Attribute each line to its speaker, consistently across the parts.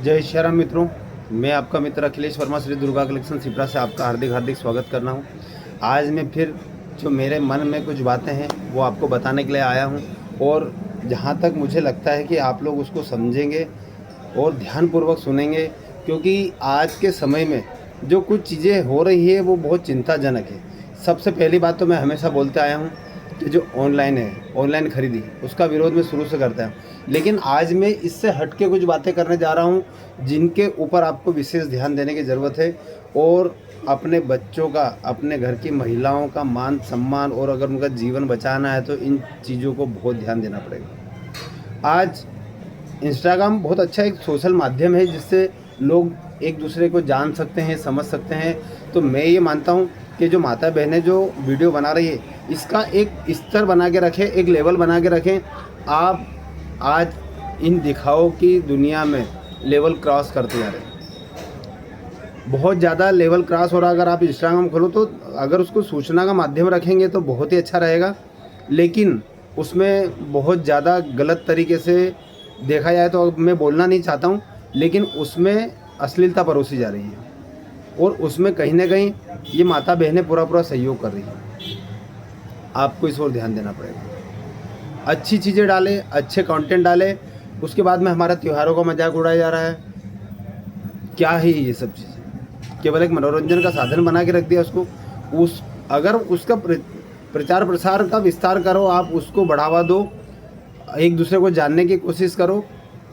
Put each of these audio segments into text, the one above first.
Speaker 1: जय श्री राम मित्रों, मैं आपका मित्र अखिलेश वर्मा श्री दुर्गा कलेक्शन सिपरा से आपका हार्दिक हार्दिक स्वागत कर रहा हूँ। आज मैं फिर जो मेरे मन में कुछ बातें हैं वो आपको बताने के लिए आया हूँ और जहाँ तक मुझे लगता है कि आप लोग उसको समझेंगे और ध्यानपूर्वक सुनेंगे, क्योंकि आज के समय में जो कुछ चीज़ें हो रही है वो बहुत चिंताजनक है। सबसे पहली बात तो मैं हमेशा बोलते आया हूँ कि जो ऑनलाइन है, ऑनलाइन खरीदी, उसका विरोध मैं शुरू से करता हूँ। लेकिन आज मैं इससे हट के कुछ बातें करने जा रहा हूँ जिनके ऊपर आपको विशेष ध्यान देने की ज़रूरत है और अपने बच्चों का, अपने घर की महिलाओं का मान सम्मान और अगर उनका जीवन बचाना है तो इन चीज़ों को बहुत ध्यान देना पड़ेगा। आज इंस्टाग्राम बहुत अच्छा एक सोशल माध्यम है जिससे लोग एक दूसरे को जान सकते हैं, समझ सकते हैं। तो मैं ये मानता हूँ कि जो माता बहनें जो वीडियो बना रही है इसका एक स्तर बना के रखें, एक लेवल बना के रखें। आप आज इन दिखाओ की दुनिया में लेवल क्रॉस करते जा रहे हैं, बहुत ज़्यादा लेवल क्रॉस हो रहा। अगर आप इंस्टाग्राम खोलो तो अगर उसको सूचना का माध्यम रखेंगे तो बहुत ही अच्छा रहेगा, लेकिन उसमें बहुत ज़्यादा गलत तरीके से देखा जाए तो मैं बोलना नहीं चाहता हूँ, लेकिन उसमें अश्लीलता परोसी जा रही है और उसमें कहीं ना कहीं ये माता बहनें पूरा सहयोग कर रही है। आपको इस ओर ध्यान देना पड़ेगा। अच्छी चीज़ें डालें, अच्छे कंटेंट डालें। उसके बाद में हमारा त्योहारों का मजाक उड़ाया जा रहा है। क्या है ये सब चीज़ें? केवल एक मनोरंजन का साधन बना के रख दिया उसको। अगर उसका प्रचार प्रसार का विस्तार करो, आप उसको बढ़ावा दो, एक दूसरे को जानने की कोशिश करो,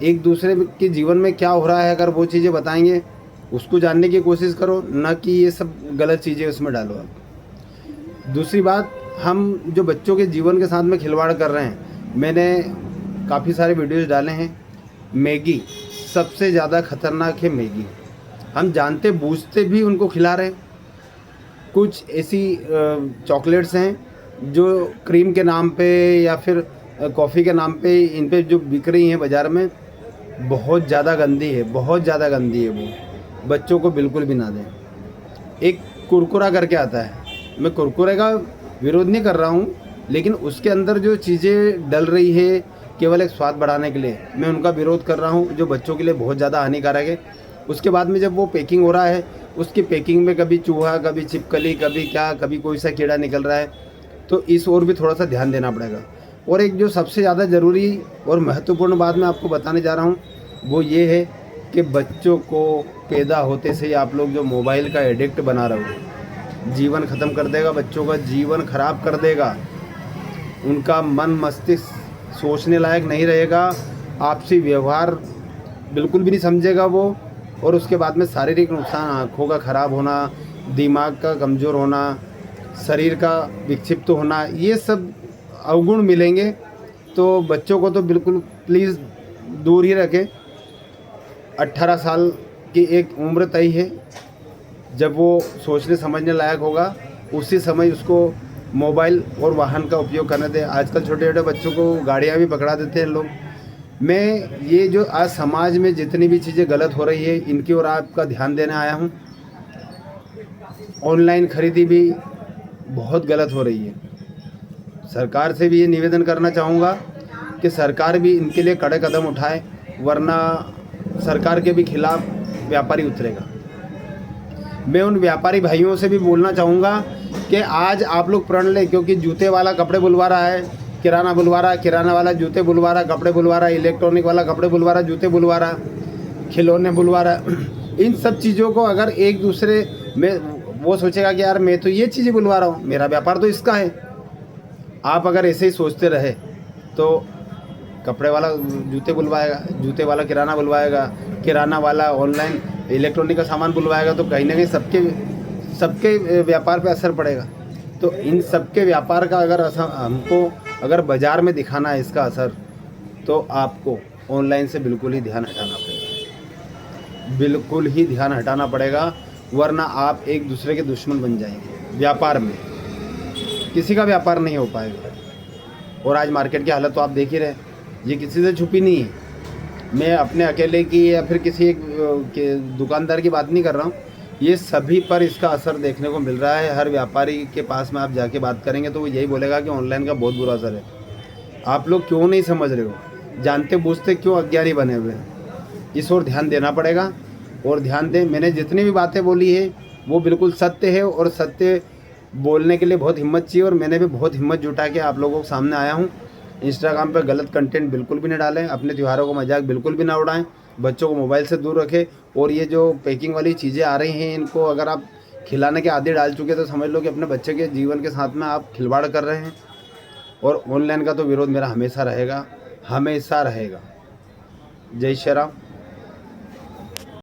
Speaker 1: एक दूसरे के जीवन में क्या हो रहा है अगर वो चीज़ें बताएंगे उसको जानने की कोशिश करो, न कि ये सब गलत चीज़ें उसमें डालो आप। दूसरी बात, हम जो बच्चों के जीवन के साथ में खिलवाड़ कर रहे हैं, मैंने काफ़ी सारे वीडियोस डाले हैं। मैगी सबसे ज़्यादा खतरनाक है। मैगी हम जानते बूझते भी उनको खिला रहे हैं। कुछ ऐसी चॉकलेट्स हैं जो क्रीम के नाम पे या फिर कॉफ़ी के नाम पे इन पे जो बिक रही हैं बाज़ार में, बहुत ज़्यादा गंदी है, बहुत ज़्यादा गंदी है। वो बच्चों को बिल्कुल भी ना दें। एक कुरकुरा करके आता है, मैं कुरकुरे का विरोध नहीं कर रहा हूँ, लेकिन उसके अंदर जो चीज़ें डल रही है केवल एक स्वाद बढ़ाने के लिए, मैं उनका विरोध कर रहा हूँ, जो बच्चों के लिए बहुत ज़्यादा हानिकारक है। उसके बाद में जब वो पैकिंग हो रहा है, उसकी पैकिंग में कभी चूहा, कभी छिपकली, कभी क्या, कभी कोई सा कीड़ा निकल रहा है, तो इस ओर भी थोड़ा सा ध्यान देना पड़ेगा। और एक जो सबसे ज़्यादा ज़रूरी और महत्वपूर्ण बात मैं आपको बताने जा रहा हूँ वो ये है कि बच्चों को पैदा होते से ही आप लोग जो मोबाइल का एडिक्ट बना रहे हो, जीवन ख़त्म कर देगा, बच्चों का जीवन ख़राब कर देगा। उनका मन मस्तिष्क सोचने लायक नहीं रहेगा, आपसी व्यवहार बिल्कुल भी नहीं समझेगा वो, और उसके बाद में शारीरिक नुकसान, आँखों का ख़राब होना, दिमाग का कमज़ोर होना, शरीर का विक्षिप्त होना, ये सब अवगुण मिलेंगे। तो बच्चों को तो बिल्कुल प्लीज़ दूर ही रखें। 18 साल की एक उम्र तय है, जब वो सोचने समझने लायक होगा उसी समय उसको मोबाइल और वाहन का उपयोग करने दें। आजकल छोटे छोटे बच्चों को गाड़ियाँ भी पकड़ा देते हैं लोग। मैं ये जो आज समाज में जितनी भी चीज़ें गलत हो रही है इनकी ओर आपका ध्यान देने आया हूँ। ऑनलाइन खरीदी भी बहुत गलत हो रही है। सरकार से भी ये निवेदन करना चाहूँगा कि सरकार भी इनके लिए कड़े कदम उठाए, वरना सरकार के भी खिलाफ व्यापारी उतरेगा। मैं उन व्यापारी भाइयों से भी बोलना चाहूँगा कि आज आप लोग प्रण लें, क्योंकि जूते वाला कपड़े बुलवा रहा है, किराना बुलवा रहा, किराना वाला जूते बुलवा रहा, कपड़े बुलवा रहा, इलेक्ट्रॉनिक वाला कपड़े बुलवा रहा, जूते बुलवा रहा, खिलौने बुलवा रहा। इन सब चीज़ों को अगर एक दूसरे में वो सोचेगा कि यार मैं तो ये चीज़ें बुलवा रहा हूँ, मेरा व्यापार तो इसका है। आप अगर ऐसे ही सोचते रहे तो कपड़े वाला जूते बुलवाएगा, जूते वाला किराना बुलवाएगा, किराना वाला ऑनलाइन इलेक्ट्रॉनिक का सामान बुलवाएगा, तो कहीं ना कहीं सबके व्यापार पे असर पड़ेगा। तो इन सबके व्यापार का अगर हमको अगर बाज़ार में दिखाना है इसका असर, तो आपको ऑनलाइन से बिल्कुल ही ध्यान हटाना पड़ेगा, बिल्कुल ही ध्यान हटाना पड़ेगा, वरना आप एक दूसरे के दुश्मन बन जाएंगे। व्यापार में किसी का व्यापार नहीं हो पाएगा। और आज मार्केट की हालत तो आप देख ही रहे, ये किसी से छुपी नहीं है। मैं अपने अकेले की या फिर किसी एक दुकानदार की बात नहीं कर रहा हूँ, ये सभी पर इसका असर देखने को मिल रहा है। हर व्यापारी के पास में आप जाके बात करेंगे तो वो यही बोलेगा कि ऑनलाइन का बहुत बुरा असर है। आप लोग क्यों नहीं समझ रहे हो? जानते बूझते क्यों अज्ञानी बने हुए हैं? इस ओर ध्यान देना पड़ेगा और ध्यान दें। मैंने जितनी भी बातें बोली है वो बिल्कुल सत्य है और सत्य बोलने के लिए बहुत हिम्मत चाहिए और मैंने भी बहुत हिम्मत जुटा के आप लोगों के सामने आया हूँ। इंस्टाग्राम पे गलत कंटेंट बिल्कुल भी नहीं डालें, अपने त्योहारों को मजाक बिल्कुल भी ना उड़ाएं, बच्चों को मोबाइल से दूर रखें। और ये जो पैकिंग वाली चीज़ें आ रही हैं इनको अगर आप खिलाने के आदि डाल चुके तो समझ लो कि अपने बच्चे के जीवन के साथ में आप खिलवाड़ कर रहे हैं। और ऑनलाइन का तो विरोध मेरा हमेशा रहेगा, हमेशा रहेगा। जय श्री राम।